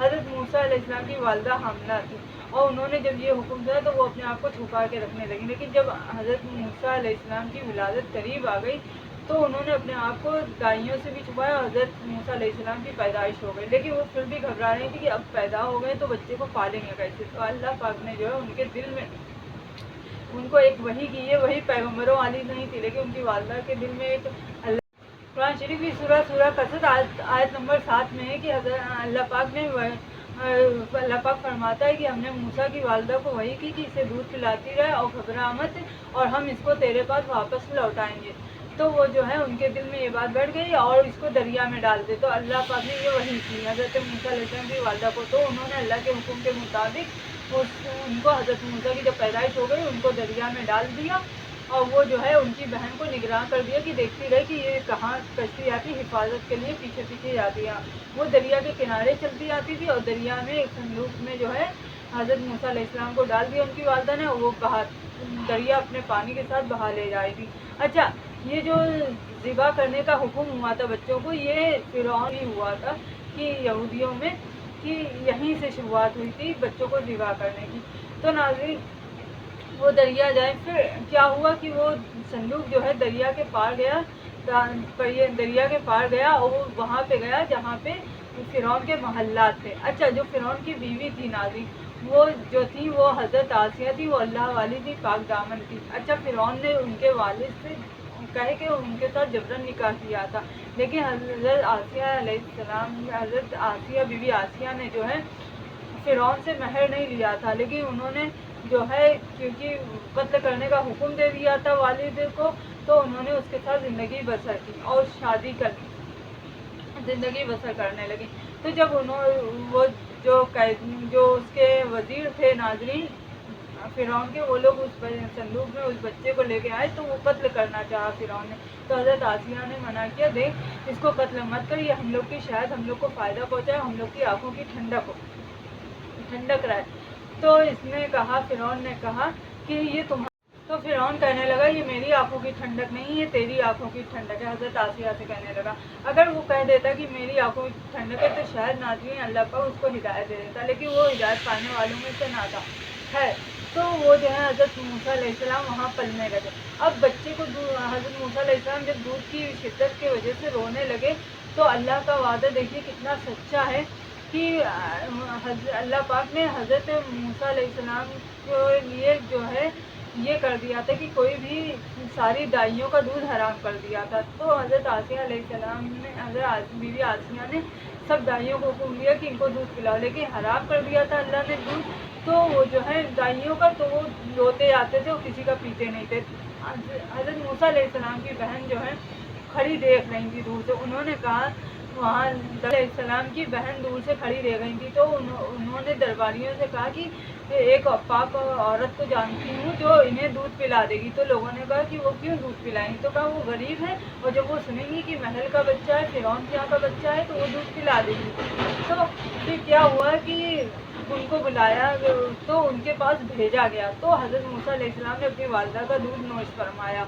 حضرت موسیٰ علیہ السلام کی والدہ حاملہ تھی اور انہوں نے جب یہ حکم دیا تو وہ اپنے آپ کو چھپا کے رکھنے لگی، لیکن جب حضرت موسیٰ علیہ السلام کی ولادت قریب آ گئی تو انہوں نے اپنے آپ کو دائیوں سے بھی چھپایا اور حضرت موسیٰ علیہ السلام کی پیدائش ہو گئی، لیکن وہ پھر بھی گھبرا رہی تھی کہ اب پیدا ہو گئے تو بچے کو پالیں گے کیسے۔ تو اللہ پاک نے جو ہے ان کے دل میں ان کو ایک وحی کی، یہ وحی پیغمبروں والی نہیں تھی، لیکن ان کی والدہ کے دل میں ایک قرآن شریف کی سورہ قصص آیت نمبر 7 میں ہے کہ اللہ پاک فرماتا ہے کہ ہم نے موسیٰ کی والدہ کو وحی کی کہ اسے دودھ پلاتی رہے اور گھبرا مت اور ہم اس کو تیرے پاس واپس لوٹائیں گے۔ تو وہ جو ہے ان کے دل میں یہ بات بیٹھ گئی اور اس کو دریا میں ڈال دے، تو اللہ پاک نے یہ وحی کی حضرت موسیٰ علیہ السلام کی والدہ کو، تو انہوں نے اللہ کے حکم کے مطابق ان کو حضرت موسیٰ کی جب پیدائش ہو گئی ان کو دریا میں ڈال دیا اور وہ جو ہے ان کی بہن کو نگراں کر دیا کہ دیکھتی رہے کہ یہ کہاں کشتی آتی، حفاظت کے لیے پیچھے پیچھے جاتی ہے۔ وہ دریا کے کنارے چلتی آتی تھی اور دریا میں ایک صندوق میں جو ہے حضرت موسیٰ علیہ السلام کو ڈال دیا ان کی والدہ نے، وہ دریا اپنے پانی کے ساتھ بہا لے جائے گی۔ اچھا، یہ جو ذبح کرنے کا حکم ہوا تھا بچوں کو، یہ فرعون ہی ہوا تھا کہ یہودیوں میں کہ یہیں سے شروعات ہوئی تھی بچوں کو ذبح کرنے کی۔ تو ناظرین وہ دریا جائے، پھر کیا ہوا کہ وہ صندوق جو ہے دریا کے پار گیا، دریا کے پار گیا اور وہ وہاں پہ گیا جہاں پہ فرعون کے محلات تھے۔ اچھا، جو فرعون کی بیوی تھی ناظرین، وہ جو تھی وہ حضرت آسیہ تھی، وہ اللہ والی تھی، پاک دامن تھی۔ اچھا، فرعون نے ان کے والد سے کہے کہ ان کے ساتھ جبرن نکاح کیا تھا، لیکن حضرت آسیہ علیہ السلام، حضرت آسیہ بیوی آسیہ نے جو ہے فرعون سے مہر نہیں لیا تھا، لیکن انہوں نے جو ہے کیونکہ قتل کرنے کا حکم دے دیا تھا والد کو، تو انہوں نے اس کے ساتھ زندگی بسر کی اور شادی کر زندگی بسر کرنے لگی۔ تو جب وہ جو اس کے وزیر تھے ناظرین فرعون کے، وہ لوگ اس صندوق میں اس بچے کو لے کے آئے تو وہ قتل کرنا چاہا فرعون نے، تو حضرت آسیہ نے منع کیا، دیکھ اس کو قتل مت کر، یہ ہم لوگ کی شاید ہم لوگ کو فائدہ پہنچائے، ہم لوگ کی آنکھوں کی ٹھنڈک رہے۔ تو اس نے کہا، فرعون نے کہا کہ یہ تمہارا، تو فرعون کہنے لگا یہ میری آنکھوں کی ٹھنڈک نہیں، یہ تیری آنکھوں کی ٹھنڈک ہے۔ حضرت آسیہ سے کہنے لگا اگر وہ کہہ دیتا کہ میری آنکھوں کی ٹھنڈک ہے تو شاید ناظرین اللہ پاک اس کو ہدایت دے دیتا، لیکن وہ ہدایت پانے والوں میں سے نہ تھا۔ ہے تو وہ جو ہے حضرت موسیٰ علیہ السلام وہاں پلنے لگے۔ اب بچے کو حضرت موسیٰ علیہ السلام جب دودھ کی شدت کی وجہ سے رونے لگے تو اللہ کا وعدہ دیکھیے کتنا سچا ہے کہ اللہ پاک نے حضرت موسیٰ علیہ السلام کے لیے جو ہے یہ کر دیا تھا کہ کوئی بھی ساری دائیوں کا دودھ حرام کر دیا تھا۔ تو حضرت آسیہ علیہ السلام نے، حضرت بیوی آسیہ نے سب دائیوں کو حکم دیا کہ ان کو دودھ پلاؤ، لیکن حرام کر دیا تھا اللہ نے دودھ، تو وہ جو ہے دائیوں کا تو وہ روتے آتے تھے، وہ کسی کا پیتے نہیں تھے۔ حضرت موسیٰ علیہ السلام کی بہن جو ہے کھڑی دیکھ رہی تھی دور سے، انہوں نے کہا، وہاں علیہ السلام کی بہن دور سے کھڑی دیکھ رہی تھی تو انہوں نے درباریوں سے کہا کہ ایک پاک عورت کو جانتی ہوں جو انہیں دودھ پلا دے گی۔ تو لوگوں نے کہا کہ وہ کیوں دودھ پلائیں گی؟ تو کہا وہ غریب ہے اور جب وہ سنیں گی کہ محل کا بچہ ہے، فرعون کے یہاں کا بچہ ہے، تو وہ دودھ پلا دے گی۔ تو پھر کیا ہوا کہ ان کو بلایا تو ان کے پاس بھیجا گیا، تو حضرت موسیٰ علیہ السلام نے اپنی والدہ کا دودھ نوش فرمایا،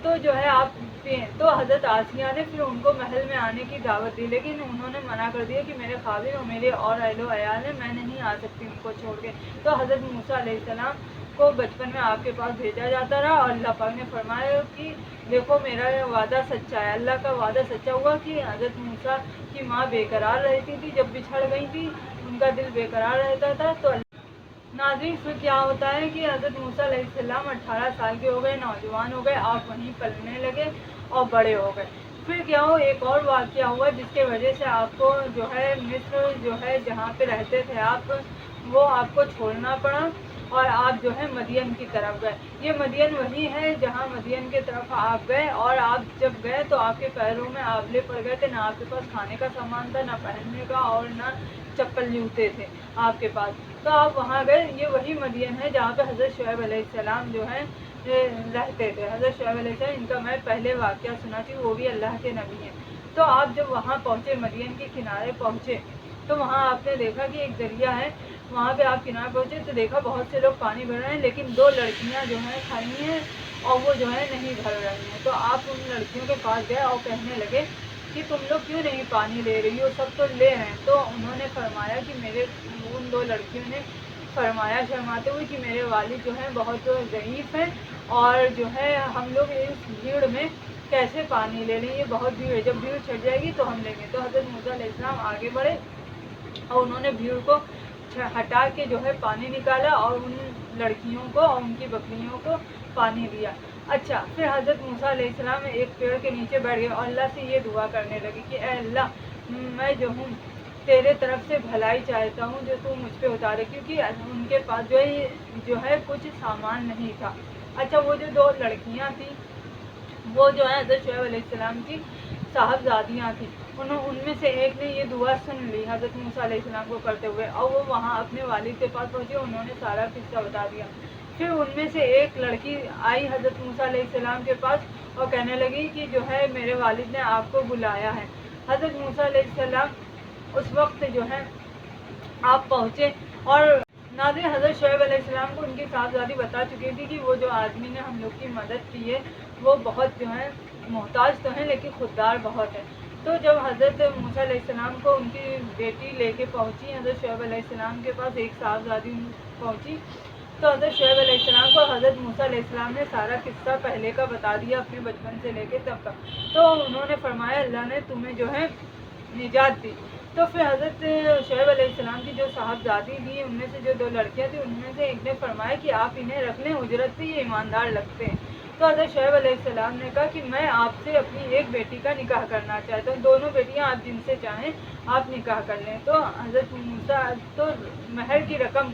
تو جو ہے آپ پئیں۔ تو حضرت آسیہ نے پھر ان کو محل میں آنے کی دعوت دی، لیکن انہوں نے منع کر دیا کہ میرے خاوند اور میرے اور اہل و عیال ہیں، میں نہیں آ سکتی ان کو چھوڑ کے۔ تو حضرت موسیٰ علیہ السلام کو بچپن میں آپ کے پاس بھیجا جاتا رہا اور اللہ پاک نے فرمایا کہ دیکھو میرا وعدہ سچا ہے۔ اللہ کا وعدہ سچا ہوا کہ حضرت موسیٰ کی ماں بے قرار رہتی تھی، جب بچھڑ گئی تھی ان کا دل بے قرار رہتا تھا۔ تو ناظرین پھر کیا ہوتا ہے کہ حضرت موسیٰ علیہ السلام 18 سال کے ہو گئے، نوجوان ہو گئے، آپ وہیں پلنے لگے اور بڑے ہو گئے۔ پھر کیا ہو، ایک اور واقعہ ہوا جس کے وجہ سے آپ کو جو ہے مصر جو ہے جہاں پہ رہتے تھے آپ، وہ آپ کو چھوڑنا پڑا اور آپ جو ہے مدین کی طرف گئے۔ یہ مدین وہی ہے جہاں مدین کی طرف آپ گئے، اور آپ جب گئے تو آپ کے پیروں میں آبلے پڑ گئے تھے، نہ آپ کے پاس کھانے کا سامان تھا، نہ پہننے کا، اور نہ چپل جوتے تھے آپ کے پاس۔ تو آپ وہاں گئے، یہ وہی مدین ہے جہاں پہ حضرت شعیب علیہ السلام جو ہے رہتے تھے۔ حضرت شعیب علیہ السلام، ان کا میں پہلے واقعہ سنا تھی، وہ بھی اللہ کے نبی ہیں۔ تو آپ جب وہاں پہنچے، مدین کے کنارے پہنچے، تو وہاں آپ نے دیکھا کہ ایک دریا ہے، وہاں پہ آپ کنارے پہنچے تو دیکھا بہت سے لوگ پانی بھر رہے ہیں، لیکن 2 لڑکیاں جو ہیں کھڑی ہیں اور وہ جو ہے نہیں بھر رہی ہیں۔ تو آپ ان لڑکیوں کے پاس گئے اور کہنے لگے کہ تم لوگ کیوں نہیں پانی لے رہی ہو، سب تو لے رہے ہیں۔ تو انہوں نے فرمایا کہ میرے ان دو لڑکیوں نے فرمایا شرماتے ہوئے کہ میرے والد جو ہیں بہت ضعیف ہیں، اور جو ہے ہم لوگ اس بھیڑ میں کیسے پانی لے لیں، یہ بہت بھیڑ ہے، جب بھیڑ چھٹ جائے گی تو ہم لیں گے۔ تو حضرت موسیٰ علیہ السلام آگے بڑھے اور انہوں نے بھیڑ کو ہٹا کے جو ہے پانی نکالا اور ان لڑکیوں کو اور ان کی بکریوں کو پانی دیا۔ اچھا، پھر حضرت موسیٰ علیہ السلام ایک پیڑ کے نیچے بیٹھ گئے اور اللہ سے یہ دعا کرنے لگے کہ اے اللہ، میں جو ہوں تیرے طرف سے بھلائی چاہتا ہوں جو تو مجھ پہ اتارے، کیونکہ ان کے پاس جو ہے کچھ سامان نہیں تھا۔ اچھا، وہ جو دو لڑکیاں تھیں وہ جو ہے حضرت شعیب علیہ السلام کی صاحبزادیاں تھیں، ان میں سے ایک نے یہ دعا سن لی حضرت موسیٰ علیہ السلام کو کرتے ہوئے، اور وہ وہاں اپنے والد کے پاس پہنچے، انہوں نے سارا قصہ بتا دیا۔ پھر ان میں سے ایک لڑکی آئی حضرت موسیٰ علیہ السلام کے پاس اور کہنے لگی کہ جو ہے میرے والد نے آپ کو بلایا ہے۔ حضرت موسیٰ علیہ السلام اس وقت جو ہے آپ پہنچے، اور ناظرین حضرت شعیب علیہ السلام کو ان کی صاحبزادی بتا چکی تھی کہ وہ جو آدمی نے ہم لوگ کی مدد کی ہے وہ بہت جو ہے محتاج تو ہیں لیکن خوددار بہت ہے۔ تو جب حضرت موسیٰ علیہ السلام کو ان کی بیٹی لے کے پہنچی حضرت شعیب علیہ السلام کے پاس، ایک صاحبزادی پہنچی، تو حضرت شعیب علیہ السلام کو حضرت موسیٰ علیہ السلام نے سارا قصہ پہلے کا بتا دیا، اپنے بچپن سے لے کے تب کا۔ تو انہوں نے فرمایا اللہ نے تمہیں جو ہے نجات دی۔ تو پھر حضرت شعیب علیہ السلام کی جو صاحبزادی تھی، ان میں سے جو دو لڑکیاں تھیں، ان میں سے ایک نے فرمایا کہ آپ انہیں رکھ لیں، اجرت پہ یہ ایماندار لگتے ہیں۔ تو حضرت شعیب علیہ السلام نے کہا کہ میں آپ سے اپنی ایک بیٹی کا نکاح کرنا چاہتا ہوں، دونوں بیٹیاں آپ جن سے چاہیں آپ نکاح کر لیں۔ تو حضرت موسیٰ تو مہر کی رقم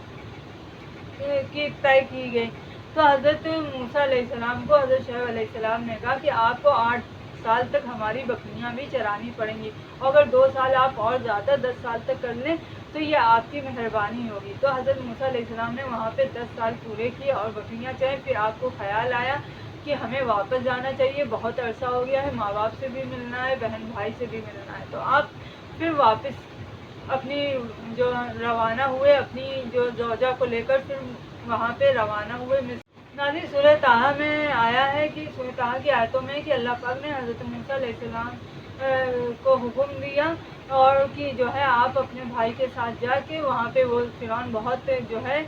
کی طے کی گئی۔ تو حضرت موسیٰ علیہ السلام کو حضرت شعیب علیہ السلام نے کہا کہ آپ کو 8 سال تک ہماری بکریاں بھی چرانی پڑیں گی، اور اگر 2 سال آپ اور زیادہ 10 سال تک کر لیں تو یہ آپ کی مہربانی ہوگی۔ تو حضرت موسیٰ علیہ السلام نے وہاں پہ 10 سال پورے کیے اور بکریاں چریں۔ پھر آپ کو خیال آیا کہ ہمیں واپس جانا چاہیے، بہت عرصہ ہو گیا ہے، ماں باپ سے بھی ملنا ہے، بہن بھائی سے بھی ملنا ہے۔ تو آپ پھر واپس اپنی جو روانہ ہوئے، اپنی جو زوجہ کو لے کر پھر وہاں پہ روانہ ہوئے۔ ناظرین سورہ طٰہٰ میں آیا ہے کہ سورہ طٰہٰ کی آیتوں میں کہ اللہ پاک نے حضرت موسیٰ علیہ السلام کو حکم دیا اور کہ جو ہے آپ اپنے بھائی کے ساتھ جا کے وہاں پہ وہ فرعون بہت جو ہے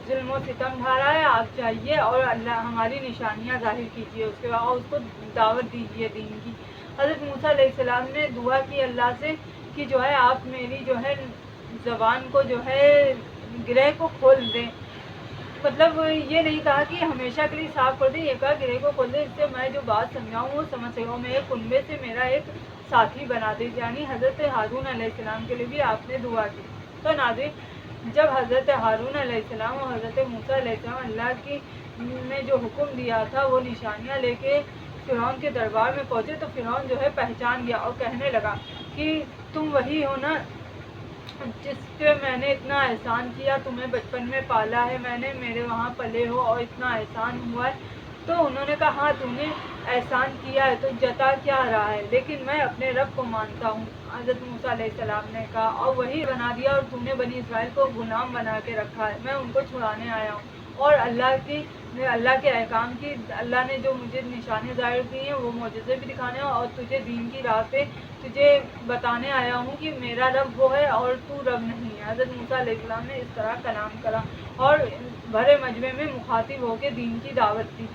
ظلم و ستم ڈھا رہا ہے، آپ جائیے اور اللہ ہماری نشانیاں ظاہر کیجیے، اس کے بعد اور اس کو دعوت دیجیے دین کی۔ حضرت موسیٰ علیہ السلام نے دعا کی اللہ سے کہ جو ہے آپ میری جو ہے زبان کو جو ہے گرہ کو کھول دیں، مطلب یہ نہیں کہا کہ ہمیشہ کے لیے صاف کر دیں، یہ کہا گرہ کو کھول دیں، اس سے میں جو بات سمجھاؤں وہ سمجھ سکوں، میں ایک کنبے سے میرا ایک ساتھی بنا دے، یعنی حضرت ہارون علیہ السلام کے لیے بھی آپ نے دعا کی۔ تو ناظرین جب حضرت ہارون علیہ السلام اور حضرت موسیٰ علیہ السلام اللہ کی نے جو حکم دیا تھا وہ نشانیاں لے کے فرعون کے دربار میں پہنچے، تو فرعون جو ہے پہچان گیا اور کہنے لگا کہ تم وہی ہو نا جس پہ میں نے اتنا احسان کیا، تمہیں بچپن میں پالا ہے میں نے، میرے وہاں پلے ہو اور اتنا احسان ہوا ہے۔ تو انہوں نے کہا ہاں تم نے احسان کیا ہے تو جتا کیا رہا ہے، لیکن میں اپنے رب کو مانتا ہوں۔ حضرت موسیٰ علیہ السلام نے کہا اور وہی بنا دیا، اور تم نے بنی اسرائیل کو غلام بنا کے رکھا ہے، میں ان کو چھڑانے آیا ہوں، اور اللہ کے احکام کی اللہ نے جو مجھے نشانے ظاہر کی ہیں وہ معجزے بھی دکھانے ہیں، اور تجھے دین کی راہ پہ تجھے بتانے آیا ہوں کہ میرا رب وہ ہے اور تو رب نہیں ہے۔ حضرت موسیٰ علیہ السلام نے اس طرح کلام کرا اور بھرے مجمع میں مخاطب ہو کے دین کی دعوت دی۔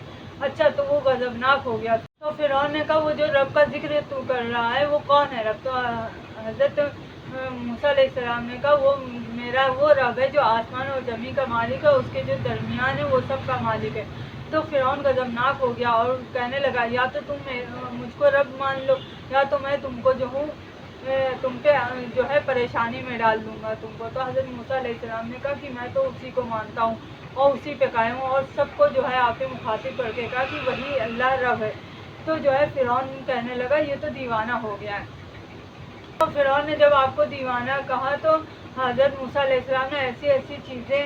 اچھا، تو وہ غضبناک ہو گیا، تو فرعون نے کہا وہ جو رب کا ذکر تو کر رہا ہے وہ کون ہے رب؟ تو حضرت موسیٰ علیہ السلام نے کہا وہ میرا وہ رب ہے جو آسمان اور زمین کا مالک ہے، اس کے جو درمیان ہے وہ سب کا مالک ہے۔ تو فرعون غضبناک ہو گیا اور کہنے لگا یا تو تم مجھ کو رب مان لو یا تو میں تم کو جو ہوں تم پہ جو ہے پریشانی میں ڈال دوں گا تم کو۔ تو حضرت موسیٰ علیہ السلام نے کہا کہ میں تو اسی کو مانتا ہوں اور اسی پہ قائم ہوں، اور سب کو جو ہے آپ کے مخاطب کر کے کہا کہ وہی اللہ رب ہے۔ تو جو ہے فرعون کہنے لگا یہ تو دیوانہ ہو گیا ہے۔ تو فرعون نے جب آپ کو دیوانہ کہا تو حضرت موسیٰ علیہ السلام نے ایسی ایسی چیزیں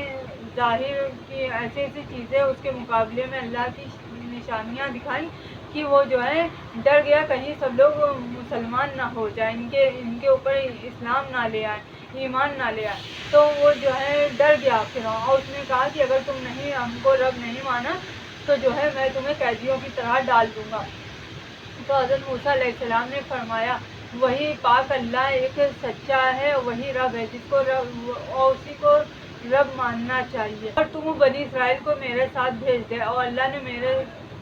ظاہر کی، ایسی ایسی چیزیں اس کے مقابلے میں اللہ کی نشانیاں دکھائیں کہ وہ جو ہے ڈر گیا کہیں سب لوگ مسلمان نہ ہو جائیں، ان کے اوپر اسلام نہ لے آئے، ایمان نہ لے آئے۔ تو وہ جو ہے ڈر گیا فرعون، اور اس نے کہا کہ اگر تم نہیں ہم کو رب نہیں مانا تو جو ہے میں تمہیں قیدیوں کی طرح ڈال دوں گا۔ تو حضرت موسیٰ علیہ السلام نے فرمایا وہی پاک اللہ ایک سچا ہے، وہی رب ہے جس کو رب اور اسی کو رب ماننا چاہیے، اور تم بنی اسرائیل کو میرے ساتھ بھیج دے۔ اور اللہ نے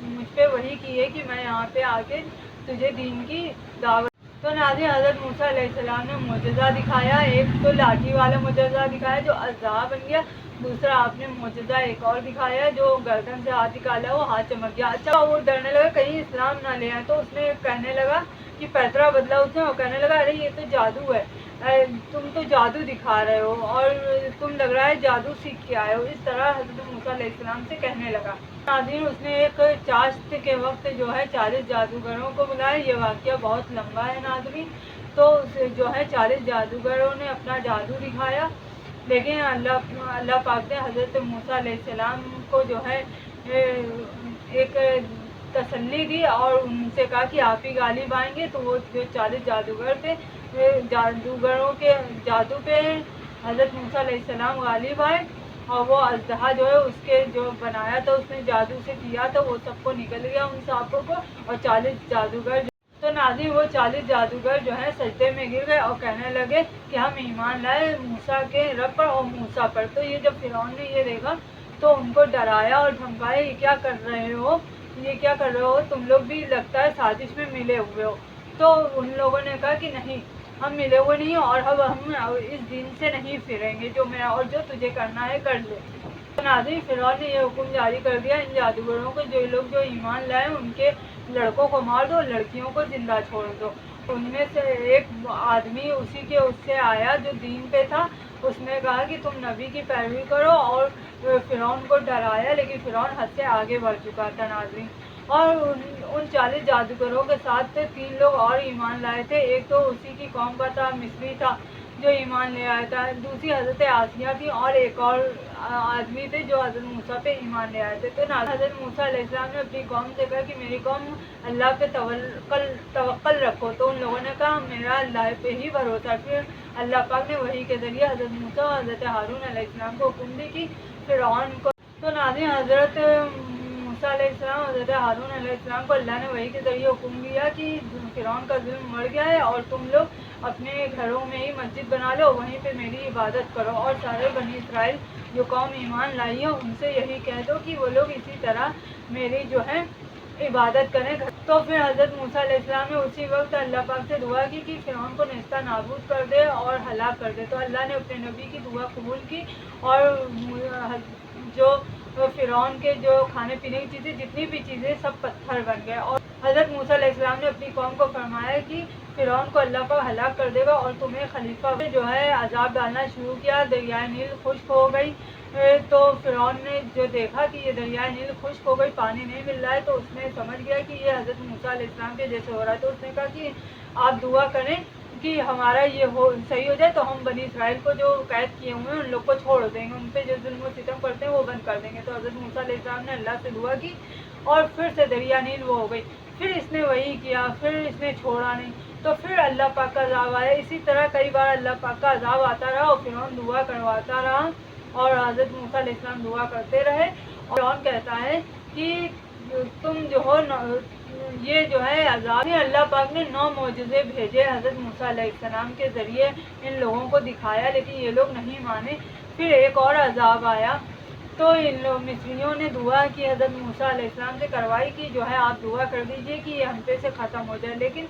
مجھ پہ وحی کی ہے کہ میں یہاں پہ آ کے تجھے دین کی دعوت۔ تو ناظرین، حضرت موسیٰ علیہ السلام نے معجزہ دکھایا، ایک تو لاٹھی والا معجزہ دکھایا جو عذاب بن گیا، دوسرا آپ نے معجزہ ایک اور دکھایا جو گردن سے ہاتھ نکالا وہ ہاتھ چمک گیا۔ اچھا وہ ڈرنے لگا کہیں اسلام نہ لے آئے، تو اس نے کہنے لگا کہ پیترا بدلا اس نے، اور کہنے لگا ارے یہ تو جادو ہے، تم تو جادو دکھا رہے ہو اور تم لگ رہا ہے جادو سیکھ کے آئے ہو، اس طرح حضرت موسیٰ علیہ السلام سے کہنے لگا۔ ناظرین، اس نے ایک چاشت کے وقت جو ہے 40 جادوگروں کو بلایا، یہ واقعہ بہت لمبا ہے ناظرین، تو جو ہے 40 جادوگروں نے اپنا جادو دکھایا، لیکن اللہ پاک نے حضرت موسیٰ علیہ السلام کو جو ہے ایک تسلی دی اور ان سے کہا کہ آپ ہی غالب آئیں گے۔ تو وہ جو 40 جادوگر تھے، جادوگروں کے جادو پہ حضرت موسیٰ علیہ السلام غالب آئے، اور وہ اژدہا جو ہے اس کے جو بنایا تھا اس نے جادو سے کیا تھا وہ سب کو نکل گیا ان سانپوں کو، اور 40 جادوگر تو ناظرین وہ 40 جادوگر جو ہے سجدے میں گر گئے اور کہنے لگے کہ ہم ایمان لائے موسیٰ کے رب پر اور موسیٰ پر۔ تو یہ جب فرعون نے یہ دیکھا تو ان کو ڈرایا اور دھمکایا، یہ کیا کر رہے ہو، یہ کیا کر رہے ہو، تم لوگ بھی لگتا ہے سازش میں ملے ہوئے ہو۔ تو ان لوگوں نے کہا کہ نہیں، ہم ملے ہوئے نہیں، اور اب ہم اس دین سے نہیں پھریں گے، جو میرا اور جو تجھے کرنا ہے کر لے۔ تو ناظرین فرعون نے یہ حکم جاری کر دیا ان جادوگروں کو، جو لوگ جو ایمان لائے ان کے لڑکوں کو مار دو، لڑکیوں کو زندہ چھوڑ دو۔ ان میں سے ایک آدمی اس سے آیا جو دین پہ تھا، اس نے کہا کہ تم نبی کی پیروی کرو، اور فرعون کو ڈرایا، لیکن فرعون حد سے آگے بڑھ چکا تھا ناظرین۔ اور ان 40 جادوگروں کے ساتھ 3 لوگ اور ایمان لائے تھے، ایک تو اسی کی قوم کا تھا، مصری تھا جو ایمان لے آیا تھا، دوسری حضرت آسیہ تھی، اور ایک اور آدمی تھے جو حضرت موسیٰ پہ ایمان لے آئے تھے۔ تو حضرت موسیٰ علیہ السلام نے اپنی قوم سے کہا کہ میری قوم اللہ پہ توکل رکھو، تو ان لوگوں نے کہا میرا اللہ پہ ہی بھروسہ ہے۔ پھر اللہ پاک نے وحی کے ذریعے حضرت موسیٰ اور حضرت ہارون علیہ السلام کو حکم دی کہ فرعون کو تو ناظرین حضرت موسیٰ علیہ السلام اور حضرت ہارون علیہ السلام کو اللہ نے وحی کے ذریعے حکم دیا کہ فرعون کا ظلم بڑھ گیا ہے، اور تم لوگ اپنے گھروں میں ہی مسجد بنا لو، وہیں پہ میری عبادت کرو، اور سارے بنی اسرائیل جو قوم ایمان لائی ہے ان سے یہی کہہ دو کہ وہ لوگ اسی طرح میری جو ہے عبادت کریں۔ تو پھر حضرت موسیٰ علیہ السلام نے اسی وقت اللہ پاک سے دعا کی کہ فرعون کو نیستہ نابود کر دے اور ہلاک کر دے۔ تو اللہ نے اپنے نبی کی دعا قبول کی، اور جو فرعون کے جو کھانے پینے کی چیزیں جتنی بھی چیزیں سب پتھر بن گئے۔ اور حضرت موسیٰ علیہ السلام نے اپنی قوم کو فرمایا کہ فرعون کو اللہ پاک ہلاک کر دے گا، اور تمہیں خلیفہ جو ہے عذاب ڈالنا شروع کیا، دریائے نیل خشک ہو گئی۔ تو فرعون نے جو دیکھا کہ یہ دریائے نیل خشک ہو گئی، پانی نہیں مل رہا ہے، تو اس نے سمجھ گیا کہ یہ حضرت موسیٰ علیہ السلام کے جیسے ہو رہا ہے، تو اس نے کہا کہ آپ دعا کریں کہ ہمارا یہ صحیح ہو جائے، تو ہم بنی اسرائیل کو جو قید کیے ہوئے ہیں ان لوگ کو چھوڑ دیں گے، ان پہ جو ظلم و ستم کرتے ہیں وہ بند کر دیں گے۔ تو حضرت موسیٰ علیہ السلام نے اللہ سے دعا کی، اور پھر سے دریا نیل وہ ہو گئی۔ پھر اس نے وہی کیا، پھر اس نے چھوڑا نہیں، تو پھر اللہ پاک کا عذاب آیا۔ اسی طرح کئی بار اللہ پاک کا عذاب آتا رہا، اور فرعون دعا کرواتا رہا، اور حضرت موسیٰ علیہ السلام دعا کرتے رہے، اور فرعون کہتا ہے کہ تم جو ہو یہ جو ہے عذاب، اللہ پاک نے 9 معجزے بھیجے حضرت موسیٰ علیہ السلام کے ذریعے، ان لوگوں کو دکھایا، لیکن یہ لوگ نہیں مانے۔ پھر ایک اور عذاب آیا، تو ان مصریوں نے دعا کی حضرت موسیٰ علیہ السلام سے کروائی کہ جو ہے آپ دعا کر دیجئے کہ یہ ہم پہ سے ختم ہو جائے، لیکن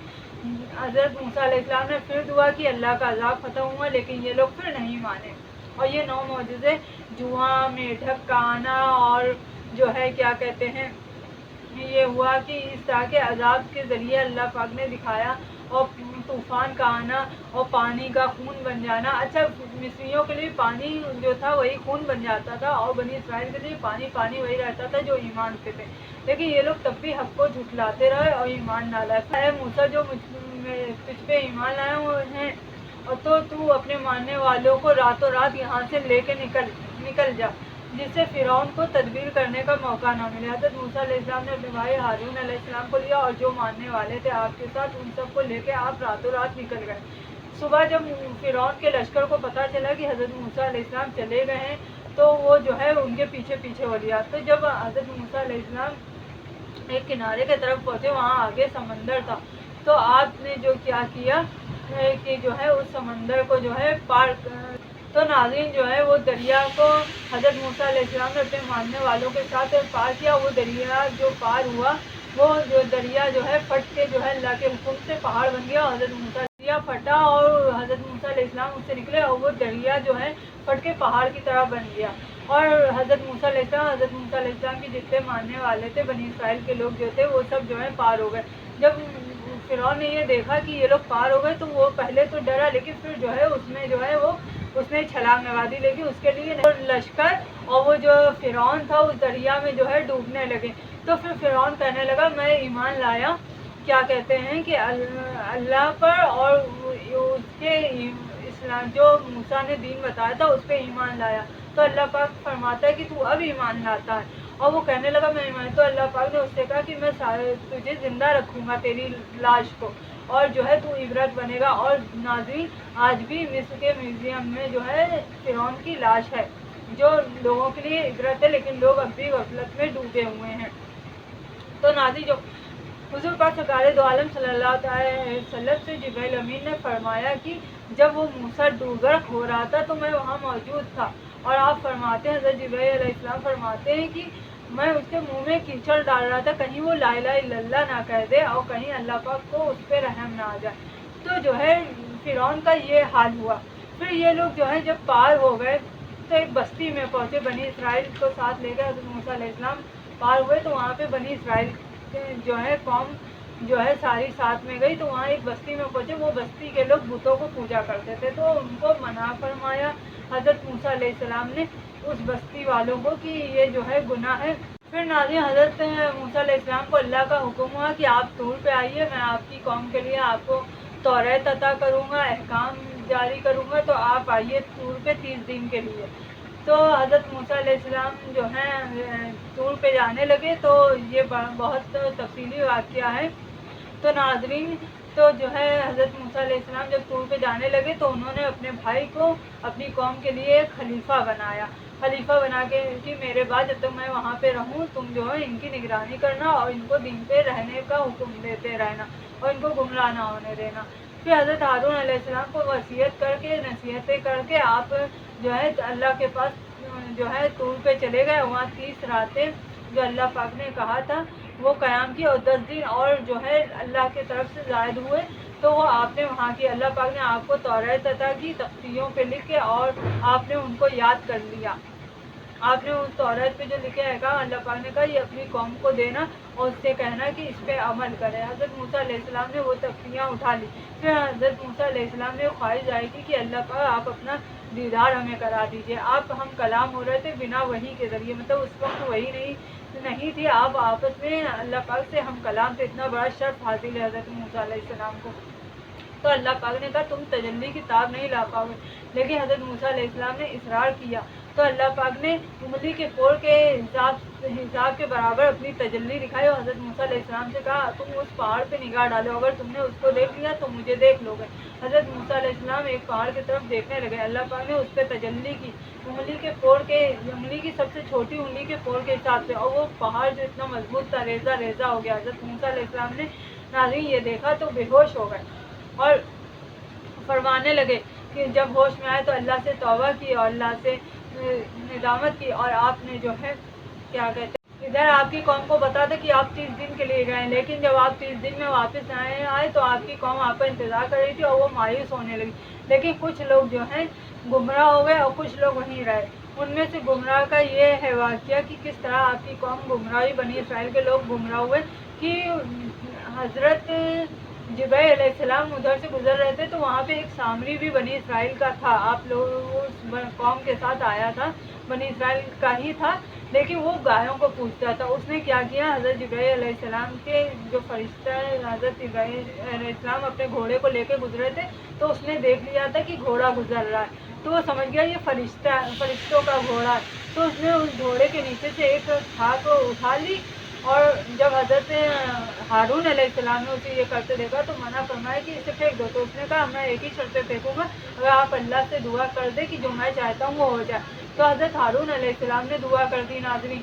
حضرت موسیٰ علیہ السلام نے پھر دعا کی، اللہ کا عذاب ختم ہوا، لیکن یہ لوگ پھر نہیں مانے۔ اور یہ 9 معجزے جواں میڈک کا آنا، اور جو ہے کیا کہتے ہیں یہ ہوا کہ اس طرح کے عذاب کے ذریعے اللہ پاک نے دکھایا، اور طوفان کا آنا، اور پانی کا خون بن جانا۔ اچھا مصریوں کے لیے پانی جو تھا وہی خون بن جاتا تھا، اور بنی اسرائیل کے لیے پانی وہی رہتا تھا جو ایمان پہ تھے، لیکن یہ لوگ تب بھی حق کو جھٹلاتے رہے اور ایمان نہ لائے۔ اے موسیٰ جو تجھ پہ ایمان لائے ہوئے ہیں، اور تو اپنے ماننے والوں کو راتوں رات یہاں سے لے کے نکل جا، جس سے فرعون کو تدبیر کرنے کا موقع نہ ملے۔ حضرت موسیٰ علیہ السلام نے اپنے بھائی ہارون علیہ السلام کو لیا، اور جو ماننے والے تھے آپ کے ساتھ ان سب کو لے کے آپ راتوں رات نکل گئے۔ صبح جب فرعون کے لشکر کو پتہ چلا کہ حضرت موسیٰ علیہ السلام چلے گئے ہیں، تو وہ جو ہے ان کے پیچھے ہو لیا۔ تو جب حضرت موسیٰ علیہ السلام ایک کنارے کی طرف پہنچے، وہاں آگے سمندر تھا، تو آپ نے جو کیا کیا کہ جو ہے اس سمندر کو جو ہے پار، تو ناظرین جو ہے وہ دریا کو حضرت موسیٰ علیہ السلام نے اپنے ماننے والوں کے ساتھ پار کیا۔ وہ دریا جو پار ہوا، وہ جو دریا جو ہے پھٹ کے جو ہے اللہ کے حکم سے پہاڑ بن گیا، حضرت موسیٰ دریا پھٹا اور حضرت موسیٰ علیہ السلام اس سے نکلے اور وہ دریا جو ہے پھٹ کے پہاڑ کی طرح بن گیا، اور حضرت موسیٰ علیہ السلام کے جتنے ماننے والے تھے بنی اسرائیل کے لوگ جو تھے وہ سب جو ہے پار ہو گئے۔ جب فرعون نے یہ دیکھا کہ یہ لوگ پار ہو گئے تو وہ پہلے تو ڈرا، لیکن پھر جو ہے اس نے چھلانگ لگا دی، لیکن اس کے لیے لشکر اور وہ جو فرعون تھا اس دریا میں جو ہے ڈوبنے لگے۔ تو پھر فرعون کہنے لگا میں ایمان لایا، کیا کہتے ہیں کہ اللہ پر اور اس کے اسلام جو موسیٰ نے دین بتایا تھا اس پہ ایمان لایا۔ تو اللہ پاک فرماتا ہے کہ تو اب ایمان لاتا ہے، اور وہ کہنے لگا میں ایمان، تو اللہ پاک نے اس سے کہا کہ میں تجھے زندہ رکھوں گا تیری لاش کو، اور جو ہے تو عبرت بنے گا۔ اور ناظرین آج بھی مصر کے میوزیم میں جو ہے فرعون کی لاش ہے، جو لوگوں کے لیے عبرت ہے، لیکن لوگ اب بھی غفلت میں ڈوبے ہوئے ہیں۔ تو ناظرین جو حضور پاک سرکار دو عالم صلی اللہ علیہ وسلم سے جبرائیل امین نے فرمایا کہ جب وہ موسیٰ ڈوبرک ہو رہا تھا تو میں وہاں موجود تھا، اور آپ فرماتے ہیں حضرت جبرائیل علیہ السلام فرماتے ہیں کہ میں اس کے منہ میں کیچڑ ڈال رہا تھا، کہیں وہ لا الہ الا اللہ نہ کہہ دے اور کہیں اللہ پاک کو اس پہ رحم نہ آ جائے۔ تو جو ہے فرعون کا یہ حال ہوا۔ پھر یہ لوگ جو ہے جب پار ہو گئے تو ایک بستی میں پہنچے، بنی اسرائیل کو ساتھ لے گئے، حضرت موسیٰ علیہ السلام پار ہوئے تو وہاں پہ بنی اسرائیل جو ہے قوم جو ہے ساری ساتھ میں گئی، تو وہاں ایک بستی میں پہنچے، وہ بستی کے لوگ بتوں کو پوجا کرتے تھے، تو ان کو منع فرمایا حضرت موسیٰ علیہ السلام نے اس بستی والوں کو کہ یہ جو ہے گناہ ہے۔ پھر ناظرین حضرت موسیٰ علیہ السلام کو اللہ کا حکم ہوا کہ آپ طور پہ آئیے، میں آپ کی قوم کے لیے آپ کو توریت عطا کروں گا، احکام جاری کروں گا، تو آپ آئیے طور پہ 30 دن کے لیے۔ تو حضرت موسیٰ علیہ السلام جو ہیں طور پہ جانے لگے، تو یہ بہت تفصیلی واقعہ ہے۔ تو ناظرین تو جو ہے حضرت موسیٰ علیہ السلام جب طور پہ جانے لگے تو انہوں نے اپنے بھائی کو اپنی قوم کے لیے ایک خلیفہ بنایا، خلیفہ بنا کے کہ میرے بعد جب تک میں وہاں پہ رہوں تم جو ہے ان کی نگرانی کرنا اور ان کو دین پہ رہنے کا حکم دیتے رہنا اور ان کو گمراہ نہ ہونے دینا۔ پھر حضرت ہارون علیہ السلام کو وصیت کر کے نصیحتیں کر کے آپ جو ہے اللہ کے پاس جو ہے طور پہ چلے گئے، وہاں 30 راتیں جو اللہ پاک نے کہا تھا وہ قیام کی، اور 10 دن اور جو ہے اللہ کی طرف سے زائد ہوئے، تو وہ آپ نے وہاں کی اللہ پاک نے آپ کو توریت عطا کی تختیوں پہ لکھ کے، اور آپ نے ان کو یاد کر لیا۔ آپ نے اس توریت پہ جو لکھے ہے کہا، اللہ پاک نے کہا یہ اپنی قوم کو دینا اور اس سے کہنا کہ اس پہ عمل کرے۔ حضرت موسیٰ علیہ السلام نے وہ تختیاں اٹھا لی۔ پھر حضرت موسیٰ علیہ السلام نے خواہش ظاہر کی کہ اللہ پاک آپ اپنا دیدار ہمیں کرا دیجیے۔ آپ ہم کلام ہو رہے تھے بنا وحی کے ذریعے، مطلب اس وقت وحی نہیں تھی، آپ آپس میں اللہ پاک سے ہم کلام سے، اتنا بڑا شرف حاصل ہے حضرت موسیٰ علیہ السلام کو۔ تو اللہ پاک نے کہا تم تجلی کی تاب نہیں لا پاؤ گے، لیکن حضرت موسیٰ علیہ السلام نے اصرار کیا، تو اللہ پاک نے انگلی کے پھول کے حساب کے برابر اپنی تجلی دکھائی، اور حضرت موسیٰ علیہ السلام سے کہا تم اس پہاڑ پہ نگاہ ڈالو، اگر تم نے اس کو دیکھ لیا تو مجھے دیکھ لو گے۔ حضرت موسیٰ علیہ السلام ایک پہاڑ کی طرف دیکھنے لگے، اللہ پاک نے اس پہ تجلی کی انگلی کی سب سے چھوٹی انگلی کے پھول کے حساب سے، اور وہ پہاڑ جو اتنا مضبوط تھا ریزہ ہو گیا۔ حضرت موسیٰ علیہ السلام نے ناظرین یہ دیکھا تو بے ہوش ہو گئے اور فرمانے لگے کہ جب ہوش میں آئے تو اللہ سے توبہ کی اور اللہ سے ندامت کی، اور آپ نے جو ہے کیا کہتے ہیں ادھر آپ کی قوم کو بتا تھا کہ آپ 30 دن کے لیے گئے، لیکن جب آپ 30 دن میں واپس آئے تو آپ کی قوم آپ کا انتظار کر رہی تھی اور وہ مایوس ہونے لگی، لیکن کچھ لوگ جو ہیں گمراہ ہو گئے اور کچھ لوگ وہیں رہے۔ ان میں سے گمراہ کا یہ ہے واقعہ کہ کس طرح آپ کی قوم گمراہی، بنی اسرائیل کے لوگ گمراہ ہوئے کہ حضرت جبرائیل علیہ السلام ادھر سے گزر رہے تھے تو وہاں پہ ایک سامری بھی بنی اسرائیل کا تھا، آپ لوگ اس قوم کے ساتھ آیا تھا، بنی اسرائیل کا ہی تھا، لیکن وہ گایوں کو پوجتا تھا۔ اس نے کیا کیا، حضرت جبرائیل علیہ السلام کے جو فرشتہ حضرت جبرائیل علیہ السلام اپنے گھوڑے کو لے کے گزرے تھے تو اس نے دیکھ لیا تھا کہ گھوڑا گزر رہا ہے، تو وہ سمجھ گیا یہ فرشتوں کا گھوڑا ہے، تو اس نے اس گھوڑے کے نیچے سے ایک خاک اٹھا لی، اور جب حضرت ہارون علیہ السلام نے اسے یہ کرتے دیکھا تو منع فرمایا کہ اسے پھینک دو، تو اس نے کہا میں ایک ہی شرط پہ پھینکوں گا، اگر آپ اللہ سے دعا کر دیں کہ جو میں چاہتا ہوں وہ ہو جائے۔ تو حضرت ہارون علیہ السلام نے دعا کر دی ناظرین،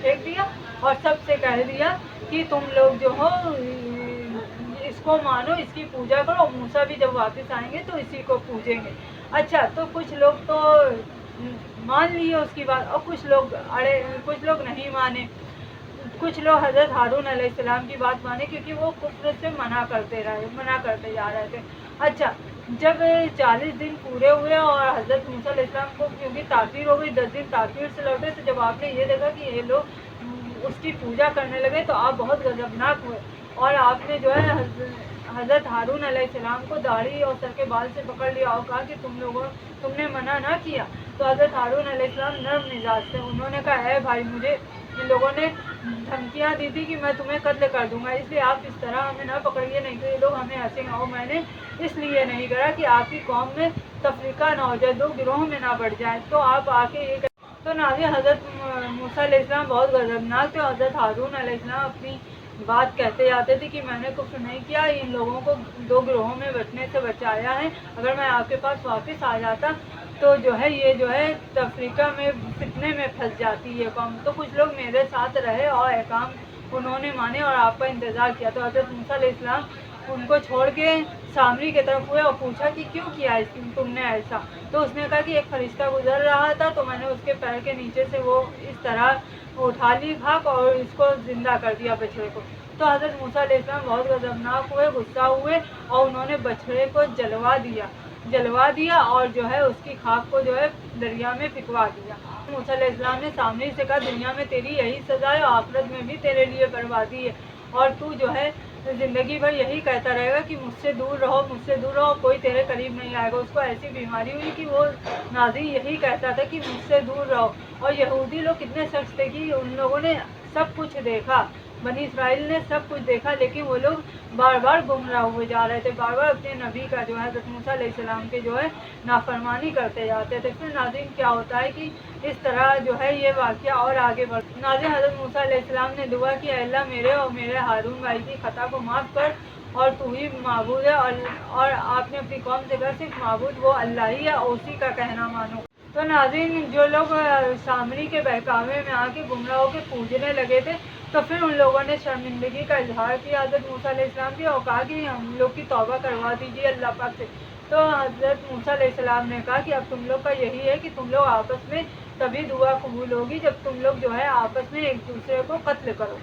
پھینک دیا اور سب سے کہہ دیا کہ تم لوگ جو ہو اس کو مانو، اس کی پوجا کرو، اور موسیٰ بھی جب واپس آئیں گے تو اسی کو پوجیں گے۔ اچھا، تو کچھ لوگ تو مان لیے اس کی بات، اور کچھ لوگ نہیں مانے۔ کچھ لوگ حضرت ہارون علیہ السلام کی بات مانے کیونکہ وہ کفر سے منع کرتے جا رہے تھے۔ اچھا، جب 40 دن پورے ہوئے اور حضرت موسیٰ علیہ السلام کو کیونکہ تاخیر ہو گئی، 10 دن تاخیر سے لوٹے، تو جب آپ نے یہ دیکھا کہ یہ لوگ اس کی پوجا کرنے لگے تو آپ بہت غضبناک ہوئے، اور آپ نے جو ہے حضرت ہارون علیہ السلام کو داڑھی اور سر کے بال سے پکڑ لیا اور کہا کہ تم نے منع نہ کیا۔ تو حضرت ہارون علیہ السلام نرم مزاج تھے، انہوں نے کہا اے بھائی، مجھے ان لوگوں نے دھمکیاں دی تھی کہ میں تمہیں قتل کر دوں گا، اس لیے آپ اس طرح ہمیں نہ پکڑیے، نہیں تو یہ لوگ ہمیں ہنسیں گے، اور میں نے اس لیے نہیں کرا کہ آپ کی قوم میں تفریقہ نہ ہو جائے، دو گروہوں میں نہ بڑھ جائے، تو آپ آ کے یہ تو ناظرین حضرت موسیٰ علیہ السلام بہت غضبناک تھے، اور حضرت ہارون علیہ السلام اپنی بات کہتے جاتے تھے کہ میں نے کفر نہیں کیا، ان لوگوں کو دو گروہوں میں بٹنے سے بچایا ہے، اگر میں آپ کے پاس واپس آ جاتا تو جو ہے یہ جو ہے تفریقہ میں فتنے میں پھنس جاتی ہے قوم۔ تو کچھ لوگ میرے ساتھ رہے اور احکام انہوں نے مانے اور آپ کا انتظار کیا۔ تو حضرت موسیٰ علیہ السلام ان کو چھوڑ کے سامری کی طرف ہوئے اور پوچھا کہ کیوں کیا تم نے ایسا؟ تو اس نے کہا کہ ایک فرشتہ گزر رہا تھا تو میں نے اس کے پیر کے نیچے سے وہ اس طرح اٹھا لی خاک اور اس کو زندہ کر دیا بچڑے کو۔ تو حضرت موسیٰ علیہ السلام بہت غضبناک ہوئے، غصہ ہوئے، اور انہوں نے بچڑے کو جلوا دیا اور جو ہے اس کی خاک کو جو ہے دریا میں پھینکوا دیا۔ موسیٰ علیہ السلام نے سامری سے کہا دنیا میں تیری یہی سزا ہے اور آخرت میں بھی تیرے لیے بربادی ہے، اور تو جو ہے زندگی بھر یہی کہتا رہے گا کہ مجھ سے دور رہو، کوئی تیرے قریب نہیں آئے گا۔ اس کو ایسی بیماری ہوئی کہ وہ ناظرین یہی کہتا تھا کہ مجھ سے دور رہو۔ اور یہودی لوگ کتنے سخت تھے کہ ان لوگوں نے سب کچھ دیکھا، بنی اسرائیل نے سب کچھ دیکھا، لیکن وہ لوگ بار بار گمراہ ہوئے جا رہے تھے، بار بار اپنے نبی کا جو ہے حضرت موسیٰ علیہ السلام کے جو ہے نافرمانی کرتے جاتے تھے۔ پھر ناظرین کیا ہوتا ہے کہ اس طرح جو ہے یہ واقعہ اور آگے بڑھتا۔ ناظرین حضرت موسیٰ علیہ السلام نے دعا کی اے اللہ میرے اور میرے ہارون بھائی کی خطا کو معاف کر، اور تو ہی معبود ہے، اور آپ نے اپنی قوم سے کہا صرف معبود وہ اللہ ہی ہے اور اسی کا کہنا مانو۔ تو ناظرین جو لوگ سامری کے بہکاوے میں آ کے گمراہ ہو کے پوجنے لگے تھے تو پھر ان لوگوں نے شرمندگی کا اظہار کیا حضرت موسیٰ علیہ السلام کی، اور کہا کہ ہم لوگ کی توبہ کروا دیجیے اللہ پاک سے۔ تو حضرت موسیٰ علیہ السلام نے کہا کہ اب تم لوگ کا یہی ہے کہ تم لوگ آپس میں تبھی دعا قبول ہوگی جب تم لوگ جو ہے آپس میں ایک دوسرے کو قتل کرو۔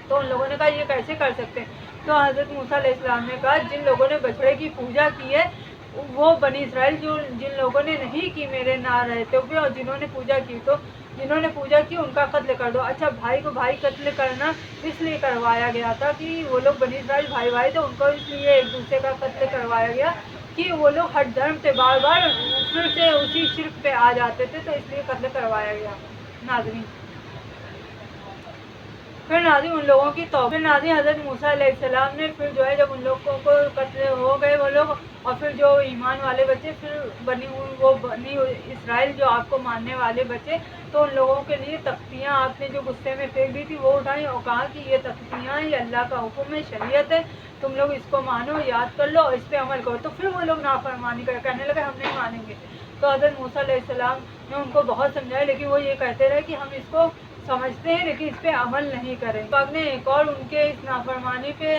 تو ان لوگوں نے کہا یہ کیسے کر سکتے ہیں؟ تو حضرت موسیٰ علیہ السلام نے کہا جن لوگوں نے بچڑے کی پوجا کی ہے وہ بنی اسرائیل، جن لوگوں نے نہیں کی میرے نہ رہتے ہوئے، اور جنہوں نے پوجا کی ان کا قتل کر دو۔ اچھا، بھائی کو بھائی قتل کرنا اس لیے کروایا گیا تھا کہ وہ لوگ بنی اسرائیل بھائی تھے، ان کو اس لیے ایک دوسرے کا قتل کروایا گیا کہ وہ لوگ ہر دھرم سے بار بار پھر سے اسی شرک پہ آ جاتے تھے، تو اس لیے قتل کروایا گیا۔ ناظرین پھر ناظرین ان لوگوں کی توبہ، پھر ناظرین حضرت موسیٰ علیہ السلام نے پھر جو ہے جب ان لوگوں کو قتل ہو گئے وہ لوگ، اور پھر جو ایمان والے بچے، پھر بنی اسرائیل جو آپ کو ماننے والے بچے، تو ان لوگوں کے لیے تختیاں آپ نے جو غصے میں پھینک دی تھی وہ اٹھائیں اور کہا کہ یہ تختیاں یہ اللہ کا حکم ہے، شریعت ہے، تم لوگ اس کو مانو، یاد کر لو اور اس پہ عمل کرو۔ تو پھر وہ لوگ نافرمانی کہنے لگے ہم نہیں مانیں گے۔ تو حضرت موسیٰ علیہ السلام نے ان کو بہت سمجھایا، لیکن وہ یہ کہتے رہے کہ ہم اس کو سمجھتے ہیں لیکن اس پہ عمل نہیں کریں۔ پاک نے ایک اور ان کے اس نافرمانی پہ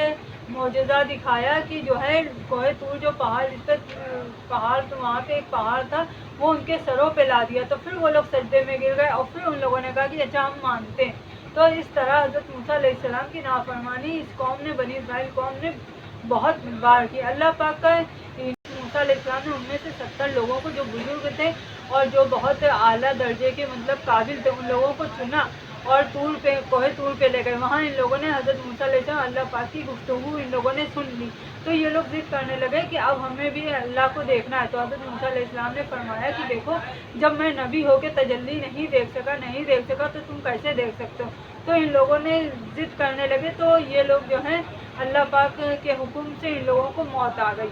معجزہ دکھایا کہ جو ہے کوہ طور جو پہاڑ تو وہاں پہ ایک پہاڑ تھا وہ ان کے سروں پہ لا دیا، تو پھر وہ لوگ سجدے میں گر گئے، اور پھر ان لوگوں نے کہا کہ اچھا ہم مانتے ہیں۔ تو اس طرح حضرت موسیٰ علیہ السلام کی نافرمانی اس قوم نے، بنی اسرائیل قوم نے بہت بار کی۔ اللہ پاک کا موسیٰ علیہ السلام نے ان میں سے 70 لوگوں کو جو بزرگ تھے اور جو بہت اعلیٰ درجے کے مطلب قابل تھے ان لوگوں کو چنا اور کوہ طور پہ لے گئے۔ وہاں ان لوگوں نے حضرت موسیٰ علیہ السلام اللہ پاک کی گفتگو ان لوگوں نے سن لی، تو یہ لوگ ضد کرنے لگے کہ اب ہمیں بھی اللہ کو دیکھنا ہے۔ تو حضرت موسیٰ علیہ السلام نے فرمایا کہ دیکھو جب میں نبی ہو کے تجلی نہیں دیکھ سکا تو تم کیسے دیکھ سکتے ہو؟ تو ان لوگوں نے ضد کرنے لگے، تو یہ لوگ جو ہیں اللہ پاک کے حکم سے ان لوگوں کو موت آ گئی۔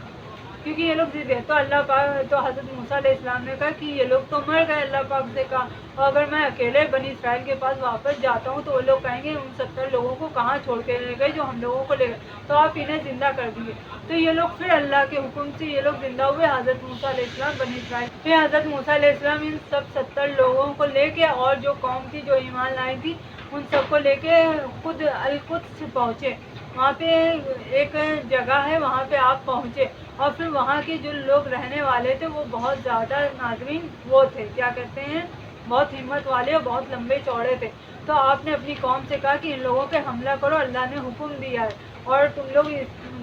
کیونکہ یہ لوگ ضد ہے۔ تو اللہ پاک تو حضرت موسیٰ علیہ السلام نے کہا کہ یہ لوگ تو مر گئے، اللہ پاک سے کہا، اور اگر میں اکیلے بنی اسرائیل کے پاس واپس جاتا ہوں تو وہ لوگ کہیں گے ان 70 لوگوں کو کہاں چھوڑ کے لے گئے جو ہم لوگوں کو لے گئے، تو آپ انہیں زندہ کر دیے۔ تو یہ لوگ پھر اللہ کے حکم سے یہ لوگ زندہ ہوئے، حضرت موسیٰ علیہ السلام بنی اسرائیل۔ پھر حضرت موسیٰ علیہ السلام ان سب 70 لوگوں کو لے کے اور جو قوم تھی جو ایمان لائی تھی ان سب کو لے کے خود القدس پہنچے۔ وہاں پہ ایک جگہ ہے، وہاں پہ آپ پہنچے، اور پھر وہاں کے جو لوگ رہنے والے تھے وہ بہت زیادہ ناظرین وہ تھے، کیا کہتے ہیں، بہت ہمت والے اور بہت لمبے چوڑے تھے۔ تو آپ نے اپنی قوم سے کہا کہ ان لوگوں پہ حملہ کرو، اللہ نے حکم دیا ہے، اور تم لوگ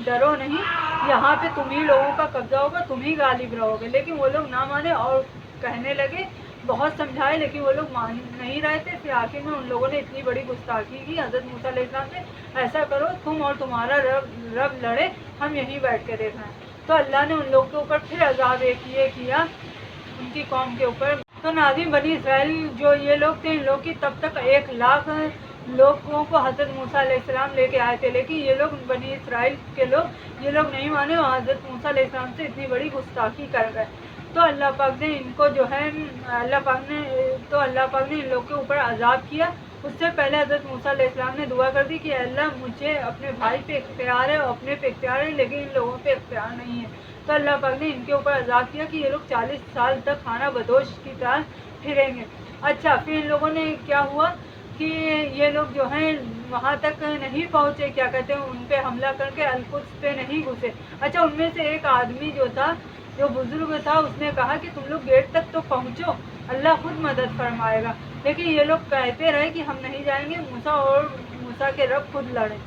ڈرو نہیں، یہاں پہ تم ہی لوگوں کا قبضہ ہوگا، تم ہی غالب رہو گے۔ لیکن وہ لوگ نہ مانے اور کہنے لگے، بہت سمجھائے لیکن وہ لوگ مان نہیں رہے تھے۔ پھر آخر میں ان لوگوں نے اتنی بڑی گستاخی کی حضرت موسیٰ علیہ السلام سے، ایسا کرو تم اور تمہارا رب لڑے، ہم یہیں بیٹھ کے دیکھ رہے ہیں۔ تو اللہ نے ان لوگوں کے اوپر پھر عذاب یہ کیا ان کی قوم کے اوپر۔ تو ناظرین بنی اسرائیل جو یہ لوگ تھے، ان لوگ کی تب تک 1 لاکھ لوگوں کو حضرت موسیٰ علیہ السلام لے کے آئے تھے، لیکن یہ لوگ بنی اسرائیل کے لوگ یہ لوگ نہیں مانے اور حضرت موسیٰ علیہ السلام سے اتنی بڑی گستاخی کر گئے۔ تو اللہ پاک نے ان کو جو ہے اللہ پاک نے ان لوگوں کے اوپر عذاب کیا۔ اس سے پہلے حضرت موسیٰ علیہ السلام نے دعا کر دی کہ اللہ مجھے اپنے بھائی پہ اختیار ہے اور اپنے پہ اختیار ہے، لیکن ان لوگوں پہ اختیار نہیں ہے۔ تو اللہ پاک نے ان کے اوپر عذاب کیا کہ یہ لوگ 40 سال تک کھانا بدوش کی طرح پھریں گے۔ اچھا، پھر ان لوگوں نے کیا ہوا کہ یہ لوگ جو ہیں وہاں تک نہیں پہنچے، کیا کہتے ہیں، ان پہ حملہ کر کے القدس پہ نہیں گھسے۔ اچھا، ان میں سے ایک آدمی جو تھا، جو بزرگ تھا، اس نے کہا کہ تم لوگ گیٹ تک تو پہنچو، اللہ خود مدد فرمائے گا۔ لیکن یہ لوگ کہتے رہے کہ ہم نہیں جائیں گے، موسیٰ اور موسیٰ کے رب خود لڑیں۔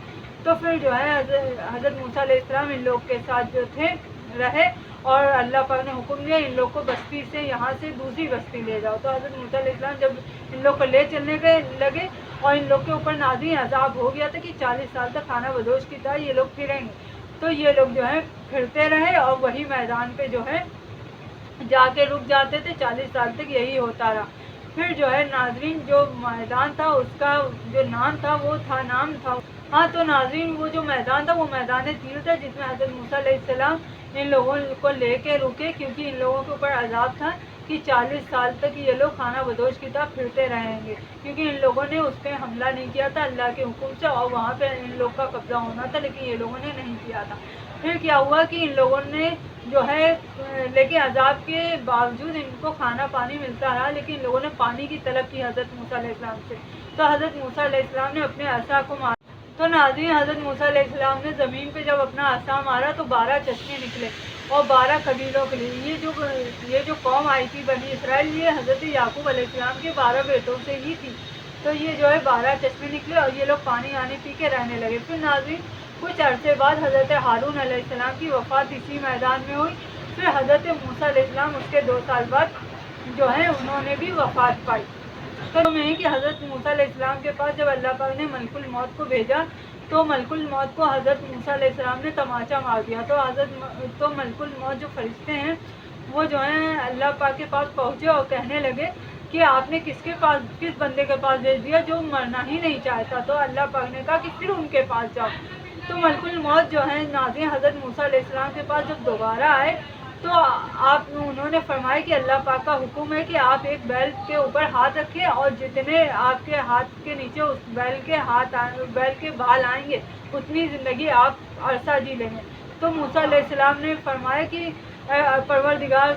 تو پھر جو ہے حضرت موسیٰ علیہ السلام ان لوگ کے ساتھ جو تھے رہے، اور اللہ پاک نے حکم دیا ان لوگ کو بستی سے یہاں سے دوسری بستی لے جاؤ۔ تو حضرت موسیٰ علیہ السلام جب ان لوگ کو لے چلنے لگے اور ان لوگ کے اوپر نازل عذاب ہو گیا تھا کہ 40 سال تک کھانا بدوش کی طرح یہ لوگ پھریں گے، تو یہ لوگ جو ہے پھرتے رہے اور وہی میدان پہ جو ہے جا کے رک جاتے تھے، 40 سال تک یہی ہوتا رہا۔ پھر جو ہے ناظرین جو میدان تھا اس کا جو نام تھا وہ تھا تو ناظرین وہ جو میدان تھا وہ میدان تیر تھا، جس میں حضرت موسیٰ علیہ السلام ان لوگوں کو لے کے رکے، کیونکہ ان لوگوں کے اوپر عذاب تھا کہ 40 سال تک یہ لوگ کھانا بدوش کی طرح پھرتے رہیں گے، کیونکہ ان لوگوں نے اس پہ حملہ نہیں کیا تھا اللہ کے حکم سے، اور وہاں پہ ان لوگ کا قبضہ ہونا تھا لیکن یہ لوگوں نے نہیں کیا تھا۔ پھر کیا ہوا کہ ان لوگوں نے جو ہے لیکن عذاب کے باوجود ان کو کھانا پانی ملتا رہا، لیکن ان لوگوں نے پانی کی طلب کی حضرت موسیٰ علیہ السلام سے۔ تو حضرت موسیٰ علیہ السلام نے اپنے عصا کو مارا، تو ناظرین حضرت موسیٰ علیہ السلام نے زمین پہ جب اپنا عصا مارا تو 12 چشمے نکلے اور 12 قبیلوں کے لیے یہ جو قوم آئی تھی بنی اسرائیل، یہ حضرت یعقوب علیہ السلام کے 12 بیٹوں سے ہی تھی۔ تو یہ جو ہے 12 چشمے نکلے اور یہ لوگ پانی پی کے رہنے لگے۔ پھر ناظرین کچھ عرصے بعد حضرت ہارون علیہ السلام کی وفات اسی میدان میں ہوئی۔ پھر حضرت موسیٰ علیہ السلام اس کے 2 سال بعد جو ہے انہوں نے بھی وفات پائی۔ تو میں کہ حضرت موسیٰ علیہ السلام کے پاس جب اللہ پاک نے ملک الموت کو بھیجا تو ملک الموت کو حضرت موسیٰ علیہ السلام نے تماچا مار دیا۔ تو ملک الموت جو فرشتے ہیں وہ جو ہیں اللہ پاک کے پاس پہنچے اور کہنے لگے کہ آپ نے کس بندے کے پاس بھیج دیا جو مرنا ہی نہیں چاہتا؟ تو اللہ پاک نے کہا کہ پھر ان کے پاس جاؤ۔ تو ملک الموت جو ہے ناظرین حضرت موسیٰ علیہ السلام کے پاس جب دوبارہ آئے تو انہوں نے فرمایا کہ اللہ پاک کا حکم ہے کہ آپ ایک بیل کے اوپر ہاتھ رکھیں اور جتنے آپ کے ہاتھ کے نیچے اس بیل کے بال آئیں گے اتنی زندگی آپ عرصہ جی لیں گے۔ تو موسیٰ علیہ السلام نے فرمایا کہ پروردگار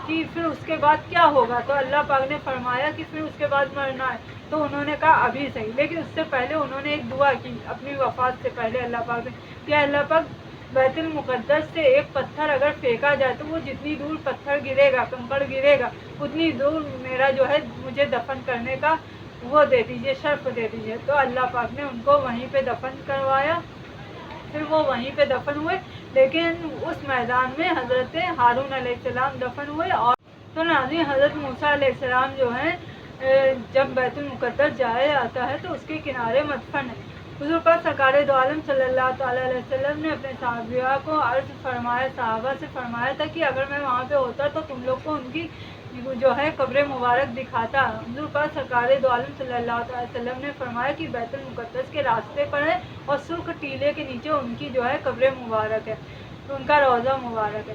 کی پھر اس کے بعد کیا ہوگا؟ تو اللہ پاک نے فرمایا کہ پھر اس کے بعد مرنا ہے۔ تو انہوں نے کہا ابھی صحیح، لیکن اس سے پہلے انہوں نے ایک دعا کی اپنی وفات سے پہلے اللہ پاک نے کہ اللہ پاک بیت المقدس سے ایک پتھر اگر پھینکا جائے تو وہ جتنی دور پتھر گرے گا، کنکڑ گرے گا، اتنی دور میرا جو ہے مجھے دفن کرنے کا وہ دے دیجیے، شرف دے دیجیے۔ تو اللہ پاک نے ان کو وہیں پہ دفن کروایا، پھر وہ وہیں پہ دفن ہوئے، لیکن اس میدان میں حضرت ہارون علیہ السلام دفن ہوئے۔ اور تو ناظرین حضرت موسیٰ علیہ السلام جو ہیں جب بیت المقدس جایا جاتا ہے تو اس کے کنارے مدفن ہے۔ حضور پاک سرکار دو عالم صلی اللہ تعالیٰ علیہ وسلم نے اپنے صحابہ کو صحابہ سے فرمایا تھا کہ اگر میں وہاں پہ ہوتا تو تم لوگ کو ان کی جو ہے قبر مبارک دکھاتا۔ حضور پاک سرکار دو عالم صلی اللہ تعالیٰ علیہ وسلم نے فرمایا کہ بیت المقدس کے راستے پر ہے اور سرخ ٹیلے کے نیچے ان کی جو ہے قبر مبارک ہے، ان کا روضہ مبارک ہے۔